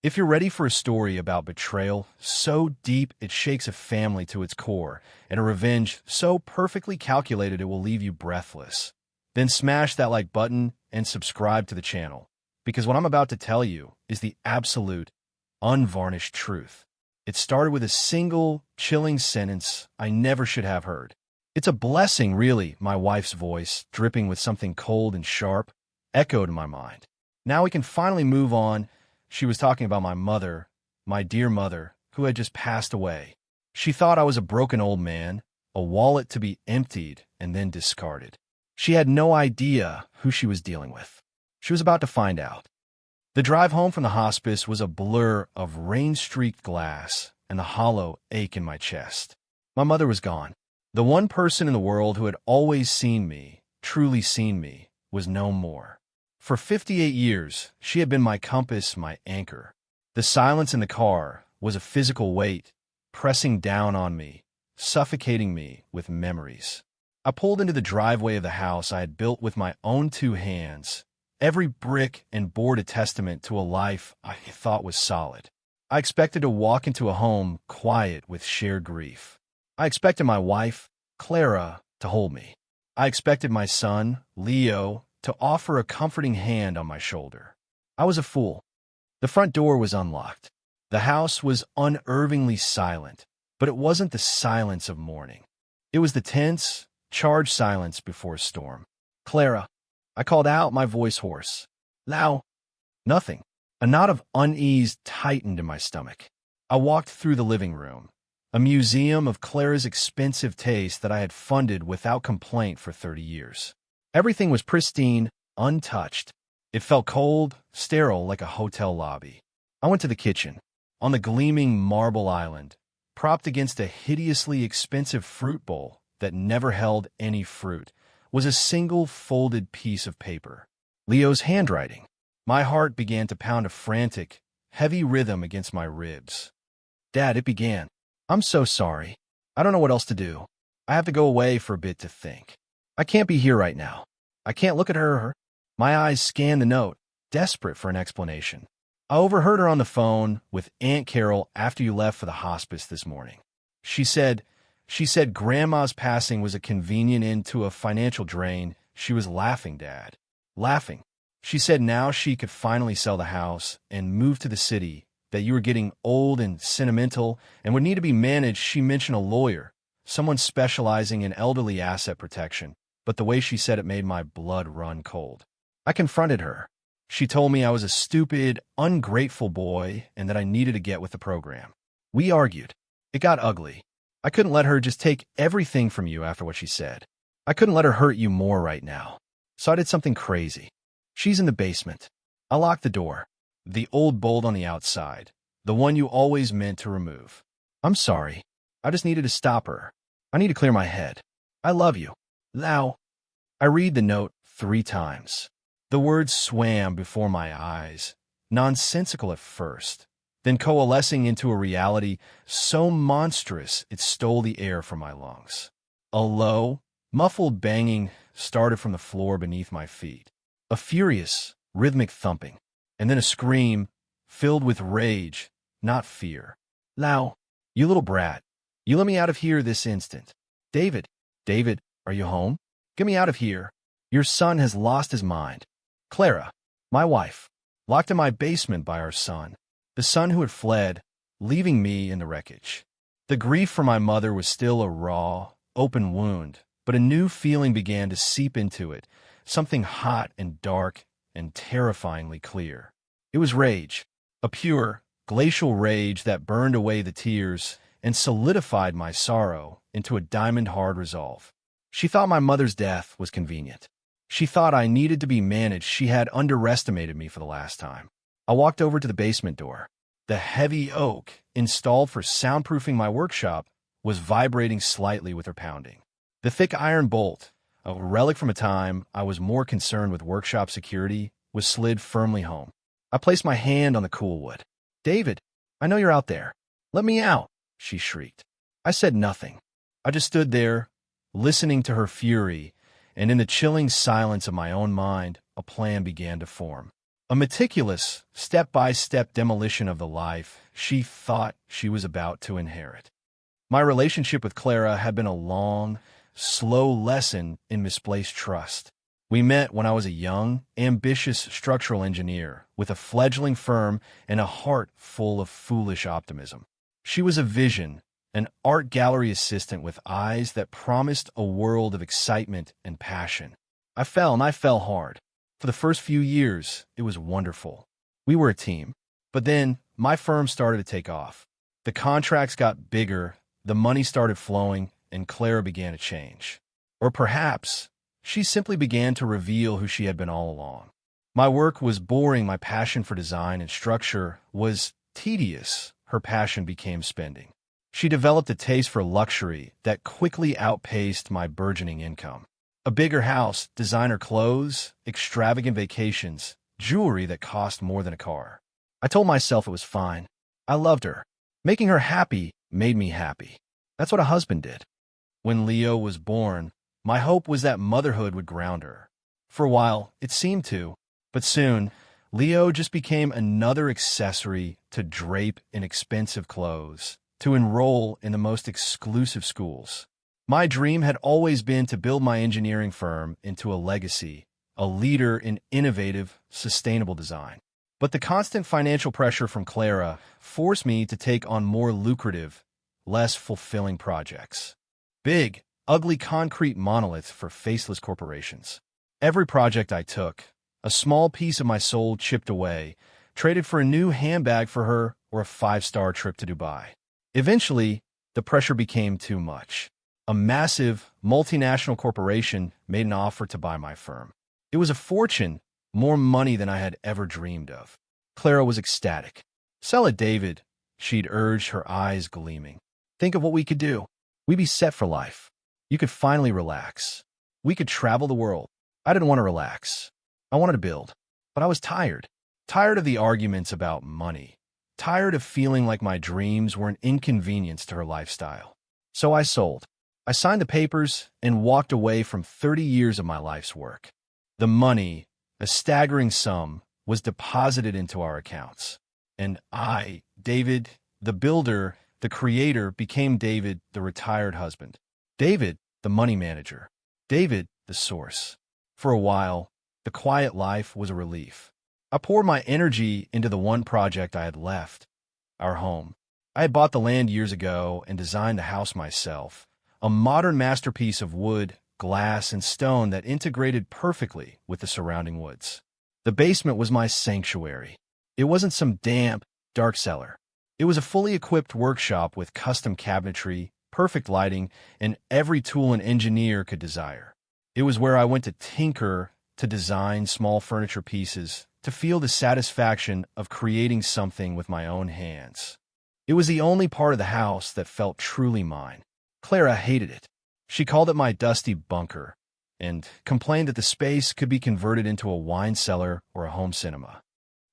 If you're ready for a story about betrayal so deep it shakes a family to its core, and a revenge so perfectly calculated it will leave you breathless, then smash that like button and subscribe to the channel, because what I'm about to tell you is the absolute, unvarnished truth. It started with a single, chilling sentence I never should have heard. "It's a blessing, really," my wife's voice, dripping with something cold and sharp, echoed in my mind. "Now we can finally move on." She was talking about my mother, my dear mother, who had just passed away. She thought I was a broken old man, a wallet to be emptied and then discarded. She had no idea who she was dealing with. She was about to find out. The drive home from the hospice was a blur of rain-streaked glass and the hollow ache in my chest. My mother was gone. The one person in the world who had always seen me, truly seen me, was no more. For 58 years, she had been my compass, my anchor. The silence in the car was a physical weight, pressing down on me, suffocating me with memories. I pulled into the driveway of the house I had built with my own two hands, every brick and board a testament to a life I thought was solid. I expected to walk into a home quiet with shared grief. I expected my wife, Clara, to hold me. I expected my son, Leo, to offer a comforting hand on my shoulder. I was a fool. The front door was unlocked. The house was unnervingly silent, but it wasn't the silence of mourning. It was the tense, charged silence before a storm. "Clara," I called out, my voice hoarse. "Lao." Nothing. A knot of unease tightened in my stomach. I walked through the living room, a museum of Clara's expensive taste that I had funded without complaint for 30 years. Everything was pristine, untouched. It felt cold, sterile, like a hotel lobby. I went to the kitchen. On the gleaming marble island, propped against a hideously expensive fruit bowl that never held any fruit, was a single folded piece of paper. Leo's handwriting. My heart began to pound a frantic, heavy rhythm against my ribs. "Dad," it began. "I'm so sorry. I don't know what else to do. I have to go away for a bit to think. I can't be here right now. I can't look at her." My eyes scanned the note, desperate for an explanation. "I overheard her on the phone with Aunt Carol after you left for the hospice this morning. She said Grandma's passing was a convenient end to a financial drain." She was laughing, Dad. Laughing. "She said now she could finally sell the house and move to the city, that you were getting old and sentimental and would need to be managed." She mentioned a lawyer, someone specializing in elderly asset protection, but the way she said it made my blood run cold. I confronted her. She told me I was a stupid, ungrateful boy and that I needed to get with the program. We argued. It got ugly. I couldn't let her just take everything from you after what she said. I couldn't let her hurt you more right now. So I did something crazy. She's in the basement. I locked the door. The old bolt on the outside. The one you always meant to remove. "I'm sorry. I just needed to stop her. I need to clear my head. I love you. Lao." I read the note 3 times. The words swam before my eyes, nonsensical at first, then coalescing into a reality so monstrous it stole the air from my lungs. A low, muffled banging started from the floor beneath my feet, a furious, rhythmic thumping, and then a scream filled with rage, not fear. "Lao, you little brat, you let me out of here this instant. David, are you home? Get me out of here. Your son has lost his mind." Clara, my wife, locked in my basement by our son, the son who had fled, leaving me in the wreckage. The grief for my mother was still a raw, open wound, but a new feeling began to seep into it, something hot and dark and terrifyingly clear. It was rage, a pure, glacial rage that burned away the tears and solidified my sorrow into a diamond-hard resolve. She thought my mother's death was convenient. She thought I needed to be managed. She had underestimated me for the last time. I walked over to the basement door. The heavy oak, installed for soundproofing my workshop, was vibrating slightly with her pounding. The thick iron bolt, a relic from a time I was more concerned with workshop security, was slid firmly home. I placed my hand on the cool wood. "David, I know you're out there. Let me out," she shrieked. I said nothing. I just stood there, listening to her fury, and in the chilling silence of my own mind, a plan began to form. a meticulous, step-by-step demolition of the life she thought she was about to inherit. My relationship with Clara had been a long, slow lesson in misplaced trust. We met when I was a young, ambitious structural engineer with a fledgling firm and a heart full of foolish optimism. She was a vision, an art gallery assistant with eyes that promised a world of excitement and passion. I fell hard. For the first few years, it was wonderful. We were a team. But then, my firm started to take off. The contracts got bigger, the money started flowing, and Clara began to change. Or perhaps, she simply began to reveal who she had been all along. My work was boring, my passion for design and structure was tedious, her passion became spending. She developed a taste for luxury that quickly outpaced my burgeoning income. A bigger house, designer clothes, extravagant vacations, jewelry that cost more than a car. I told myself it was fine. I loved her. Making her happy made me happy. That's what a husband did. When Leo was born, my hope was that motherhood would ground her. For a while, it seemed to, but soon, Leo just became another accessory to drape in expensive clothes, to enroll in the most exclusive schools. My dream had always been to build my engineering firm into a legacy, a leader in innovative, sustainable design. But the constant financial pressure from Clara forced me to take on more lucrative, less fulfilling projects. Big, ugly concrete monoliths for faceless corporations. Every project I took, a small piece of my soul chipped away, traded for a new handbag for her or a 5-star trip to Dubai. Eventually, the pressure became too much. A massive, multinational corporation made an offer to buy my firm. It was a fortune, more money than I had ever dreamed of. Clara was ecstatic. "Sell it, David," she'd urged, her eyes gleaming. "Think of what we could do. We'd be set for life. You could finally relax. We could travel the world." I didn't want to relax. I wanted to build. But I was tired. Tired of the arguments about money. Tired of feeling like my dreams were an inconvenience to her lifestyle. So I sold. I signed the papers and walked away from 30 years of my life's work. The money, a staggering sum, was deposited into our accounts. And I, David, the builder, the creator, became David, the retired husband. David, the money manager. David, the source. For a while, the quiet life was a relief. I poured my energy into the one project I had left, our home. I had bought the land years ago and designed the house myself, a modern masterpiece of wood, glass, and stone that integrated perfectly with the surrounding woods. The basement was my sanctuary. It wasn't some damp, dark cellar. It was a fully equipped workshop with custom cabinetry, perfect lighting, and every tool an engineer could desire. It was where I went to tinker, to design small furniture pieces, to feel the satisfaction of creating something with my own hands. It was the only part of the house that felt truly mine. Clara hated it. She called it my dusty bunker and complained that the space could be converted into a wine cellar or a home cinema.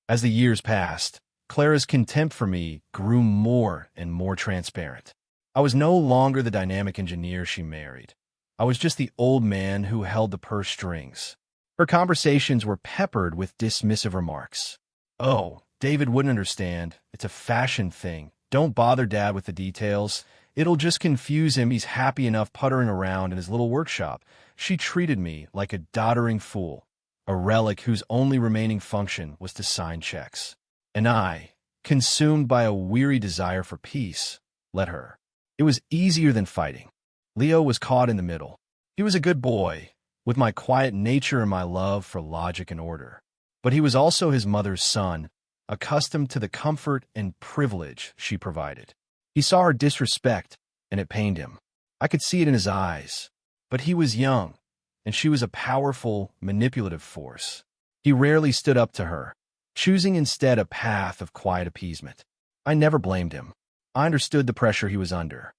As the years passed, Clara's contempt for me grew more and more transparent. I was no longer the dynamic engineer she married. I was just the old man who held the purse strings. Her conversations were peppered with dismissive remarks. "Oh, David wouldn't understand. It's a fashion thing. Don't bother Dad with the details. It'll just confuse him. He's happy enough puttering around in his little workshop." She treated me like a doddering fool, a relic whose only remaining function was to sign checks. And I, consumed by a weary desire for peace, let her. It was easier than fighting. Leo was caught in the middle. He was a good boy, with my quiet nature and my love for logic and order. But he was also his mother's son, accustomed to the comfort and privilege she provided. He saw her disrespect, and it pained him. I could see it in his eyes. But he was young, and she was a powerful, manipulative force. He rarely stood up to her, choosing instead a path of quiet appeasement. I never blamed him. I understood the pressure he was under.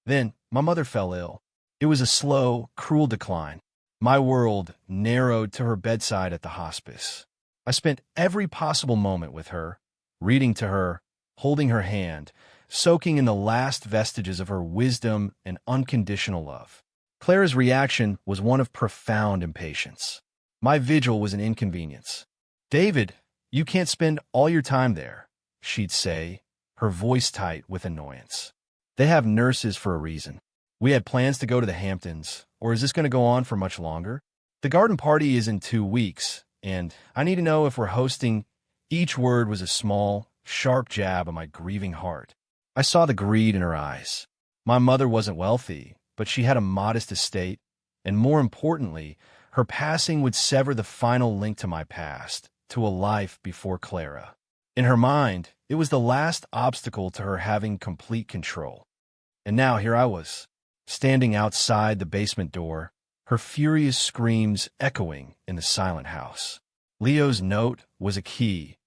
Then, my mother fell ill. It was a slow, cruel decline. My world narrowed to her bedside at the hospice. I spent every possible moment with her, reading to her, holding her hand, soaking in the last vestiges of her wisdom and unconditional love. Clara's reaction was one of profound impatience. My vigil was an inconvenience. David, You can't spend all your time there, she'd say, her voice tight with annoyance. They have nurses for a reason. We had plans to go to the Hamptons, or is this going to go on for much longer? The garden party is in 2 weeks, and I need to know if we're hosting. Each word was a small, sharp jab at my grieving heart. I saw the greed in her eyes. My mother wasn't wealthy, but she had a modest estate, and more importantly, her passing would sever the final link to my past, to a life before Clara. In her mind, it was the last obstacle to her having complete control. And now here I was, standing outside the basement door, her furious screams echoing in the silent house. Leo's note was a key,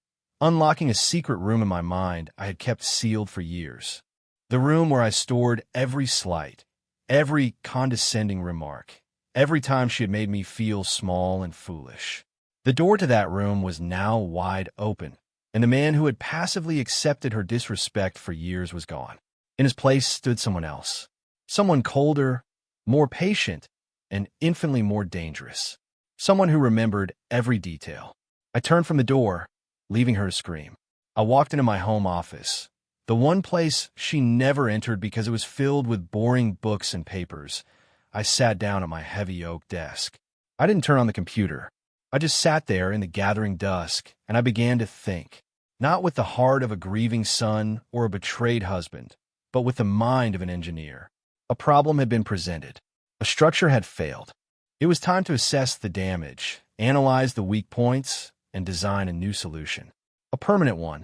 unlocking a secret room in my mind I had kept sealed for years. The room where I stored every slight, every condescending remark, every time she had made me feel small and foolish. The door to that room was now wide open, and the man who had passively accepted her disrespect for years was gone. In his place stood someone else, someone colder, more patient, and infinitely more dangerous, someone who remembered every detail. I turned from the door, leaving her to scream. I walked into my home office, the one place she never entered because it was filled with boring books and papers. I sat down at my heavy oak desk. I didn't turn on the computer. I just sat there in the gathering dusk, and I began to think, not with the heart of a grieving son or a betrayed husband, but with the mind of an engineer. A problem had been presented. A structure had failed. It was time to assess the damage, analyze the weak points, and design a new solution. A permanent one.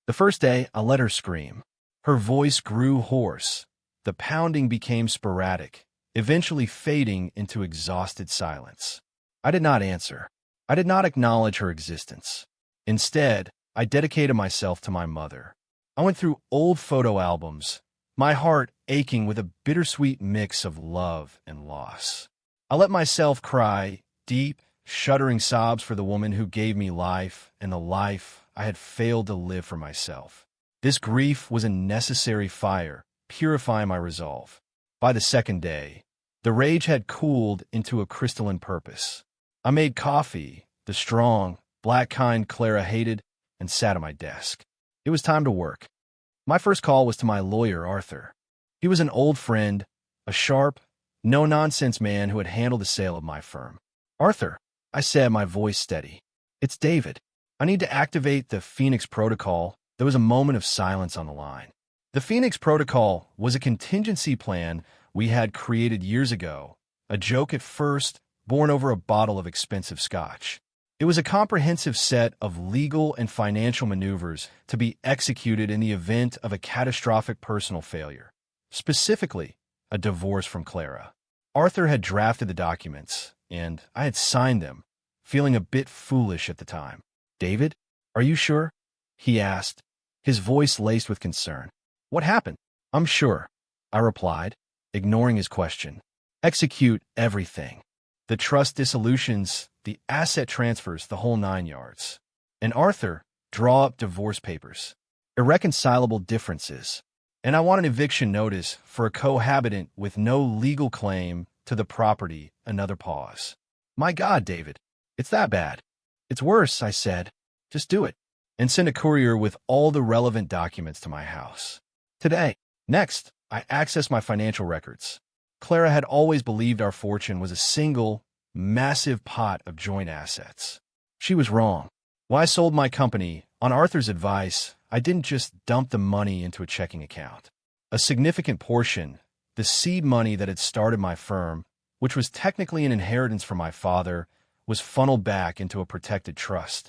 The first day, I let her scream. Her voice grew hoarse. The pounding became sporadic, eventually fading into exhausted silence. I did not answer. I did not acknowledge her existence. Instead, I dedicated myself to my mother. I went through old photo albums, my heart aching with a bittersweet mix of love and loss. I let myself cry deep, shuddering sobs for the woman who gave me life and the life I had failed to live for myself. This grief was a necessary fire, purifying my resolve. By the second day, the rage had cooled into a crystalline purpose. I made coffee, the strong, black kind Clara hated, and sat at my desk. It was time to work. My first call was to my lawyer, Arthur. He was an old friend, a sharp, no-nonsense man who had handled the sale of my firm. "Arthur," I said, my voice steady. "It's David. I need to activate the Phoenix Protocol." There was a moment of silence on the line. The Phoenix Protocol was a contingency plan we had created years ago, a joke at first, born over a bottle of expensive scotch. It was a comprehensive set of legal and financial maneuvers to be executed in the event of a catastrophic personal failure, specifically a divorce from Clara. Arthur had drafted the documents, and I had signed them, feeling a bit foolish at the time. "David, are you sure?" he asked, his voice laced with concern. "What happened?" "I'm sure," I replied, ignoring his question. "Execute everything. The trust dissolutions, the asset transfers, the whole 9 yards. And Arthur, draw up divorce papers. Irreconcilable differences. And I want an eviction notice for a cohabitant with no legal claim to the property." Another pause. "My God, David, it's that bad." "It's worse," I said. "Just do it. And send a courier with all the relevant documents to my house. Today." Next, I accessed my financial records. Clara had always believed our fortune was a single, massive pot of joint assets. She was wrong. When I sold my company, on Arthur's advice, I didn't just dump the money into a checking account. A significant portion, the seed money that had started my firm, which was technically an inheritance from my father, was funneled back into a protected trust.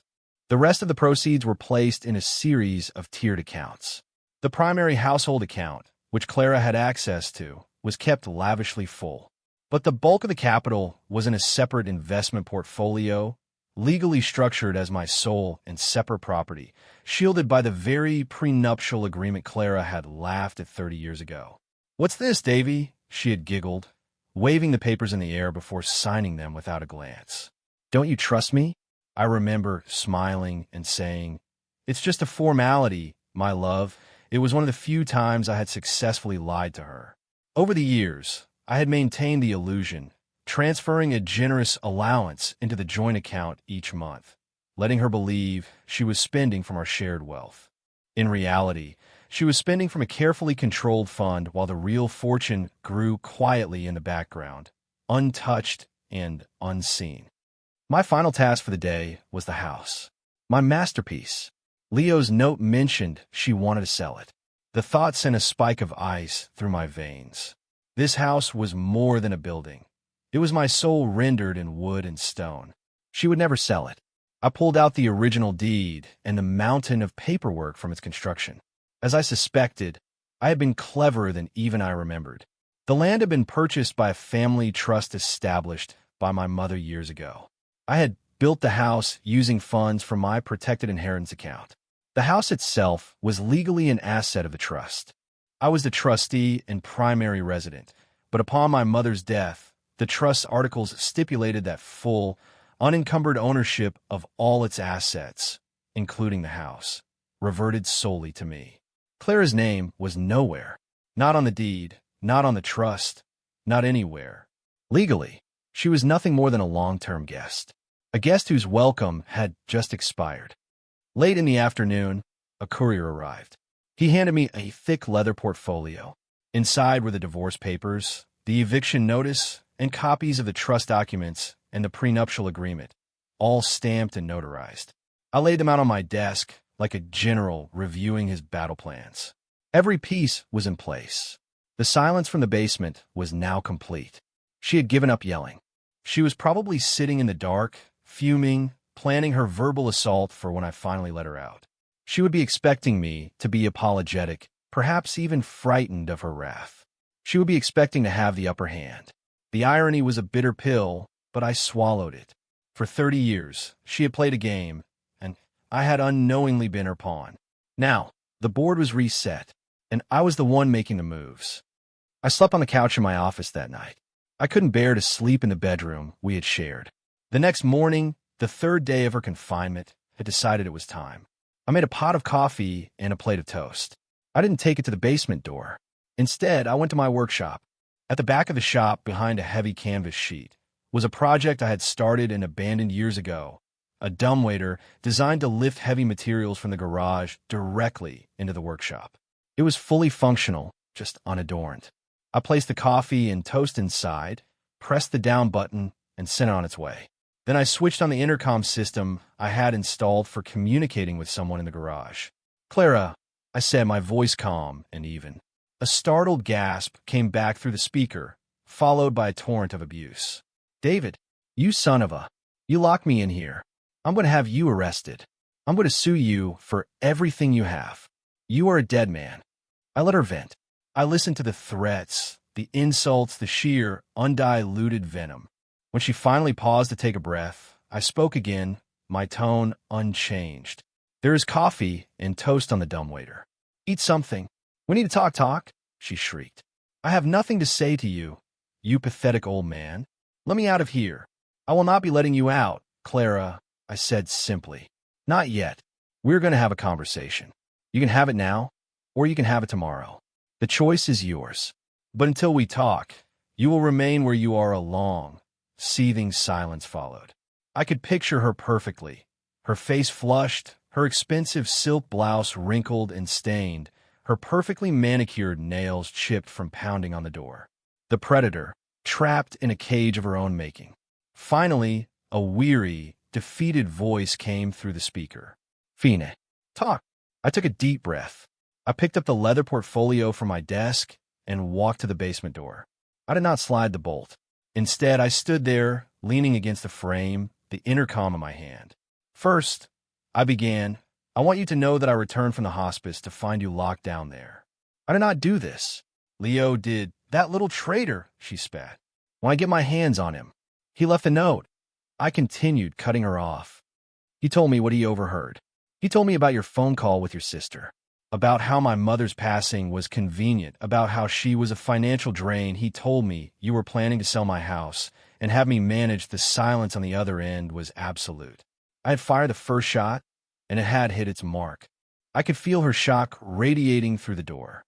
The rest of the proceeds were placed in a series of tiered accounts. The primary household account, which Clara had access to, was kept lavishly full. But the bulk of the capital was in a separate investment portfolio, legally structured as my sole and separate property, shielded by the very prenuptial agreement Clara had laughed at 30 years ago. "What's this, Davy?" she had giggled, waving the papers in the air before signing them without a glance. "Don't you trust me?" I remember smiling and saying, "It's just a formality, my love." It was one of the few times I had successfully lied to her. Over the years, I had maintained the illusion, transferring a generous allowance into the joint account each month. letting her believe she was spending from our shared wealth. In reality, she was spending from a carefully controlled fund while the real fortune grew quietly in the background, untouched and unseen. My final task for the day was the house. My masterpiece. Leo's note mentioned she wanted to sell it. The thought sent a spike of ice through my veins. This house was more than a building. It was my soul rendered in wood and stone. She would never sell it. I pulled out the original deed and the mountain of paperwork from its construction. As I suspected, I had been cleverer than even I remembered. The land had been purchased by a family trust established by my mother years ago. I had built the house using funds from my protected inheritance account. The house itself was legally an asset of the trust. I was the trustee and primary resident, but upon my mother's death, the trust articles stipulated that full, unencumbered ownership of all its assets, including the house, reverted solely to me. Clara's name was nowhere, not on the deed, not on the trust, not anywhere. Legally, she was nothing more than a long-term guest, a guest whose welcome had just expired. Late in the afternoon, a courier arrived. He handed me a thick leather portfolio. Inside were the divorce papers, the eviction notice, and copies of the trust documents and the prenuptial agreement, all stamped and notarized. I laid them out on my desk like a general reviewing his battle plans. Every piece was in place. The silence from the basement was now complete. She had given up yelling. She was probably sitting in the dark, fuming, planning her verbal assault for when I finally let her out. She would be expecting me to be apologetic, perhaps even frightened of her wrath. She would be expecting to have the upper hand. The irony was a bitter pill, but I swallowed it. For 30 years, she had played a game, and I had unknowingly been her pawn. Now, the board was reset, and I was the one making the moves. I slept on the couch in my office that night. I couldn't bear to sleep in the bedroom we had shared. The next morning, the third day of her confinement, had decided it was time. I made a pot of coffee and a plate of toast. I didn't take it to the basement door. Instead, I went to my workshop. At the back of the shop, behind a heavy canvas sheet, was a project I had started and abandoned years ago, a dumbwaiter designed to lift heavy materials from the garage directly into the workshop. It was fully functional, just unadorned. I placed the coffee and toast inside, pressed the down button, and sent it on its way. Then I switched on the intercom system I had installed for communicating with someone in the garage. "Clara," I said, my voice calm and even. A startled gasp came back through the speaker, followed by a torrent of abuse. "David, you son of a... You locked me in here. I'm going to have you arrested. I'm going to sue you for everything you have. You are a dead man." I let her vent. I listened to the threats, the insults, the sheer, undiluted venom. When she finally paused to take a breath, I spoke again, my tone unchanged. "There is coffee and toast on the dumbwaiter. Eat something. We need to talk, she shrieked. "I have nothing to say to you, you pathetic old man. Let me out of here." "I will not be letting you out, Clara," I said simply. "Not yet. We're going to have a conversation. You can have it now, or you can have it tomorrow. The choice is yours. But until we talk, you will remain where you are." A long, seething silence followed. I could picture her perfectly. Her face flushed, her expensive silk blouse wrinkled and stained, her perfectly manicured nails chipped from pounding on the door. The predator, trapped in a cage of her own making. Finally, a weary, defeated voice came through the speaker. "Fine, talk." I took a deep breath. I picked up the leather portfolio from my desk and walked to the basement door. I did not slide the bolt. Instead, I stood there, leaning against the frame, the intercom in my hand. "First," I began, "I want you to know that I returned from the hospice to find you locked down there. I did not do this. Leo did. That little traitor," she spat. "When I get my hands on him. He left a note." I continued, cutting her off. "He told me what he overheard. He told me about your phone call with your sister, about how my mother's passing was convenient, about how she was a financial drain. He told me you were planning to sell my house and have me manage. The silence on the other end was absolute. I had fired the first shot, and it had hit its mark. I could feel her shock radiating through the door.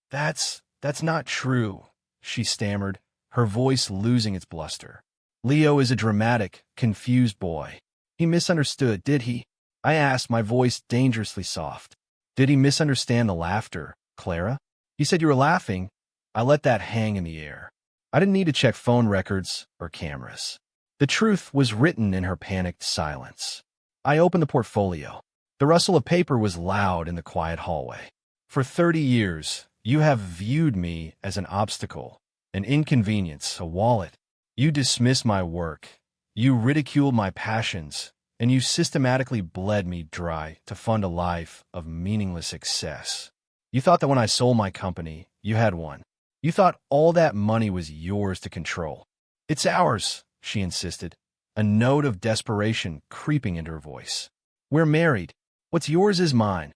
That's not true," she stammered, her voice losing its bluster. "Leo is a dramatic, confused boy. He misunderstood, did he? I asked, my voice dangerously soft. Did he misunderstand the laughter, Clara? He said you were laughing. I let that hang in the air. I didn't need to check phone records or cameras. The truth was written in her panicked silence. I opened the portfolio. The rustle of paper was loud in the quiet hallway. For 30 years, you have viewed me as an obstacle, an inconvenience, a wallet. You dismissed my work. You ridiculed my passions, and you systematically bled me dry to fund a life of meaningless excess. You thought that when I sold my company, you had won. You thought all that money was yours to control. It's ours, she insisted, a note of desperation creeping into her voice. We're married. What's yours is mine.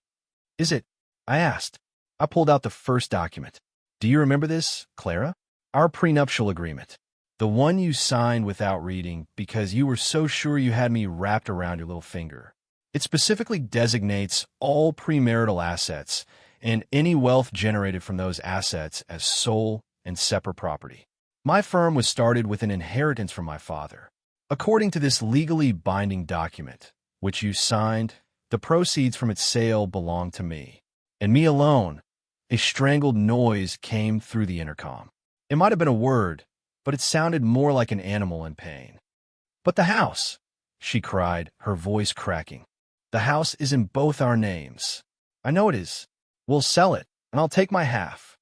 Is it? I asked. I pulled out the first document. Do you remember this, Clara? Our prenuptial agreement. The one you signed without reading because you were so sure you had me wrapped around your little finger. It specifically designates all premarital assets and any wealth generated from those assets as sole and separate property. My firm was started with an inheritance from my father. According to this legally binding document, which you signed, the proceeds from its sale belonged to me, and me alone. A strangled noise came through the intercom. It might have been a word, but it sounded more like an animal in pain. But the house, she cried, her voice cracking. The house is in both our names. I know it is. We'll sell it, and I'll take my half.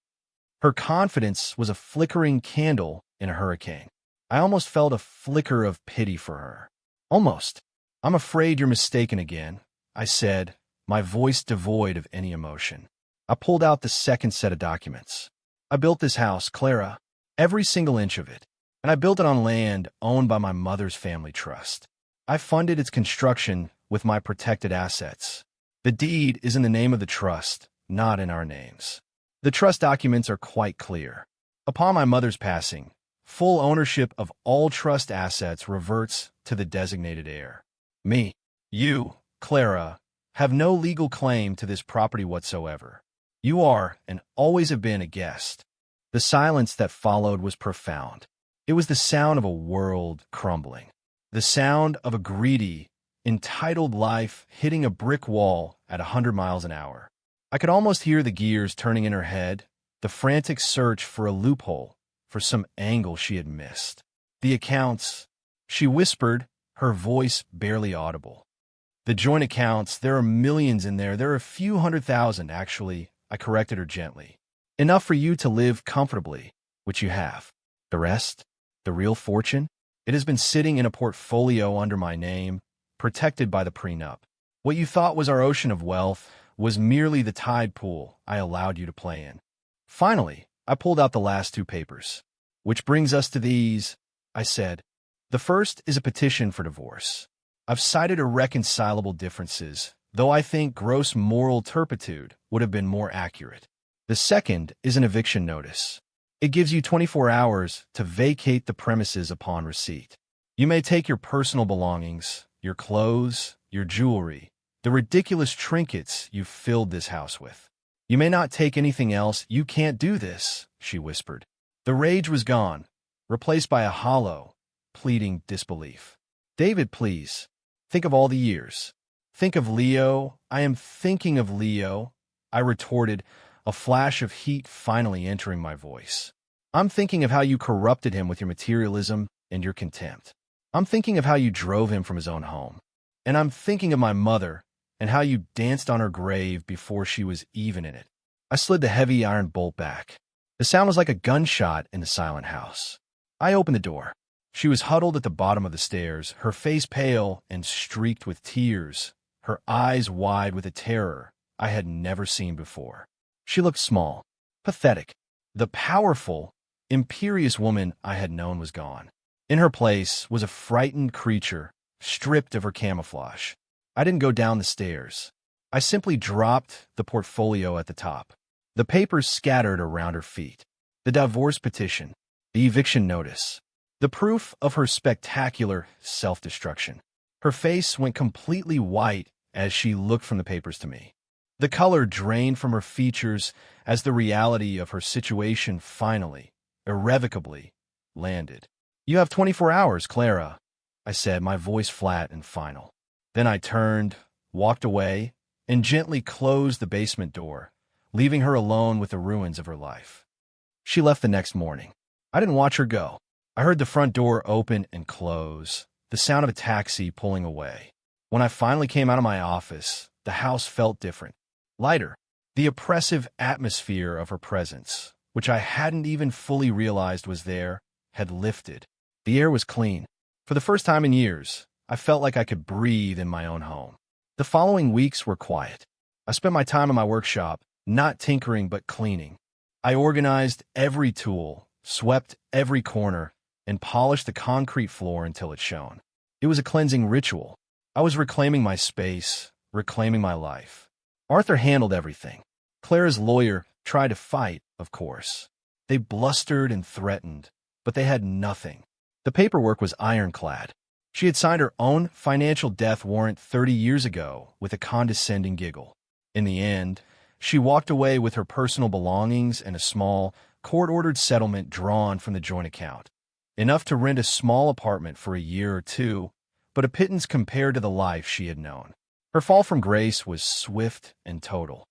Her confidence was a flickering candle in a hurricane. I almost felt a flicker of pity for her. Almost. I'm afraid you're mistaken again, I said, my voice devoid of any emotion. I pulled out the second set of documents. I built this house, Clara, every single inch of it, and I built it on land owned by my mother's family trust. I funded its construction with my protected assets. The deed is in the name of the trust, not in our names. The trust documents are quite clear. Upon my mother's passing, full ownership of all trust assets reverts to the designated heir. Me, you, Clara, have no legal claim to this property whatsoever. You are, and always have been, a guest. The silence that followed was profound. It was the sound of a world crumbling. The sound of a greedy, entitled life hitting a brick wall at 100 miles an hour. I could almost hear the gears turning in her head, the frantic search for a loophole, for some angle she had missed. The accounts, she whispered, her voice barely audible. The joint accounts, there are millions in there. There are a few 100,000, actually, I corrected her gently. Enough for you to live comfortably, which you have. The rest, the real fortune, it has been sitting in a portfolio under my name, protected by the prenup. What you thought was our ocean of wealth was merely the tide pool I allowed you to play in. Finally, I pulled out the last two papers. Which brings us to these, I said. The first is a petition for divorce. I've cited irreconcilable differences, though I think gross moral turpitude would have been more accurate. The second is an eviction notice. It gives you 24 hours to vacate the premises upon receipt. You may take your personal belongings, your clothes, your jewelry, the ridiculous trinkets you've filled this house with. You may not take anything else. You can't do this, she whispered. The rage was gone, replaced by a hollow, pleading disbelief. David, please, think of all the years. Think of Leo. I am thinking of Leo, I retorted, a flash of heat finally entering my voice. I'm thinking of how you corrupted him with your materialism and your contempt. I'm thinking of how you drove him from his own home. And I'm thinking of my mother and how you danced on her grave before she was even in it. I slid the heavy iron bolt back. The sound was like a gunshot in the silent house. I opened the door. She was huddled at the bottom of the stairs, her face pale and streaked with tears, her eyes wide with a terror I had never seen before. She looked small, pathetic. The powerful, imperious woman I had known was gone. In her place was a frightened creature, stripped of her camouflage. I didn't go down the stairs. I simply dropped the portfolio at the top. The papers scattered around her feet. The divorce petition, the eviction notice, the proof of her spectacular self-destruction. Her face went completely white as she looked from the papers to me. The color drained from her features as the reality of her situation finally, irrevocably, landed. You have 24 hours, Clara, I said, my voice flat and final. Then I turned, walked away, and gently closed the basement door, leaving her alone with the ruins of her life. She left the next morning. I didn't watch her go. I heard the front door open and close, the sound of a taxi pulling away. When I finally came out of my office, the house felt different, lighter. The oppressive atmosphere of her presence, which I hadn't even fully realized was there, had lifted. The air was clean. For the first time in years, I felt like I could breathe in my own home. The following weeks were quiet. I spent my time in my workshop, not tinkering but cleaning. I organized every tool, swept every corner, and polished the concrete floor until it shone. It was a cleansing ritual. I was reclaiming my space, reclaiming my life. Arthur handled everything. Clara's lawyer tried to fight, of course. They blustered and threatened, but they had nothing. The paperwork was ironclad. She had signed her own financial death warrant 30 years ago with a condescending giggle. In the end, she walked away with her personal belongings and a small, court-ordered settlement drawn from the joint account. Enough to rent a small apartment for a year or two, but a pittance compared to the life she had known. Her fall from grace was swift and total.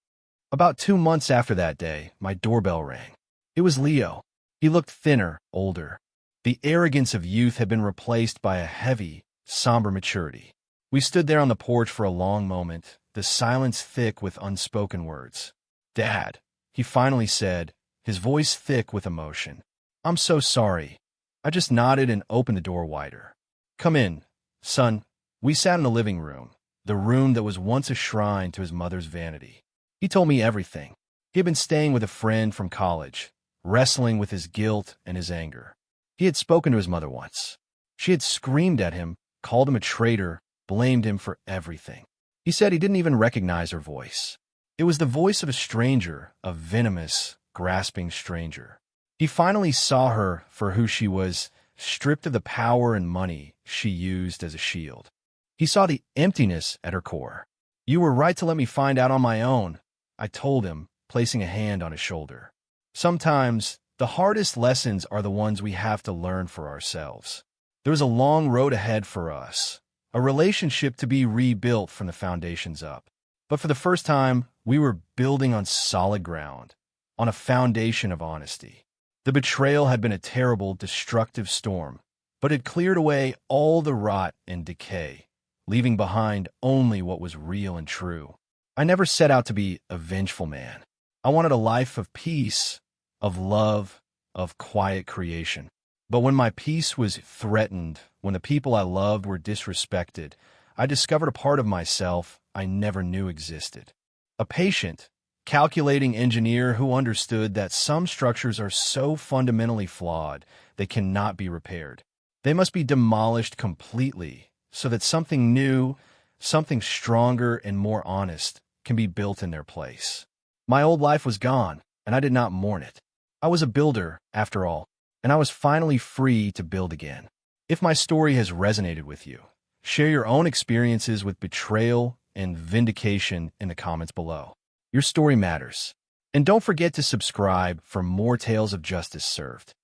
About 2 months after that day, my doorbell rang. It was Leo. He looked thinner, older. The arrogance of youth had been replaced by a heavy, somber maturity. We stood there on the porch for a long moment, the silence thick with unspoken words. "Dad," he finally said, his voice thick with emotion. "I'm so sorry." I just nodded and opened the door wider. "Come in, son." We sat in the living room, the room that was once a shrine to his mother's vanity. He told me everything. He had been staying with a friend from college, wrestling with his guilt and his anger. He had spoken to his mother once. She had screamed at him, called him a traitor, blamed him for everything. He said he didn't even recognize her voice. It was the voice of a stranger, a venomous, grasping stranger. He finally saw her for who she was, stripped of the power and money she used as a shield. He saw the emptiness at her core. "You were right to let me find out on my own," I told him, placing a hand on his shoulder. Sometimes, the hardest lessons are the ones we have to learn for ourselves. There was a long road ahead for us, a relationship to be rebuilt from the foundations up. But for the first time, we were building on solid ground, on a foundation of honesty. The betrayal had been a terrible, destructive storm, but it cleared away all the rot and decay, leaving behind only what was real and true. I never set out to be a vengeful man. I wanted a life of peace, of love, of quiet creation. But when my peace was threatened, when the people I loved were disrespected, I discovered a part of myself I never knew existed. A patient, calculating engineer who understood that some structures are so fundamentally flawed they cannot be repaired. They must be demolished completely so that something new, something stronger and more honest can be built in their place. My old life was gone, and I did not mourn it. I was a builder, after all, and I was finally free to build again. If my story has resonated with you, share your own experiences with betrayal and vindication in the comments below. Your story matters. And don't forget to subscribe for more tales of justice served.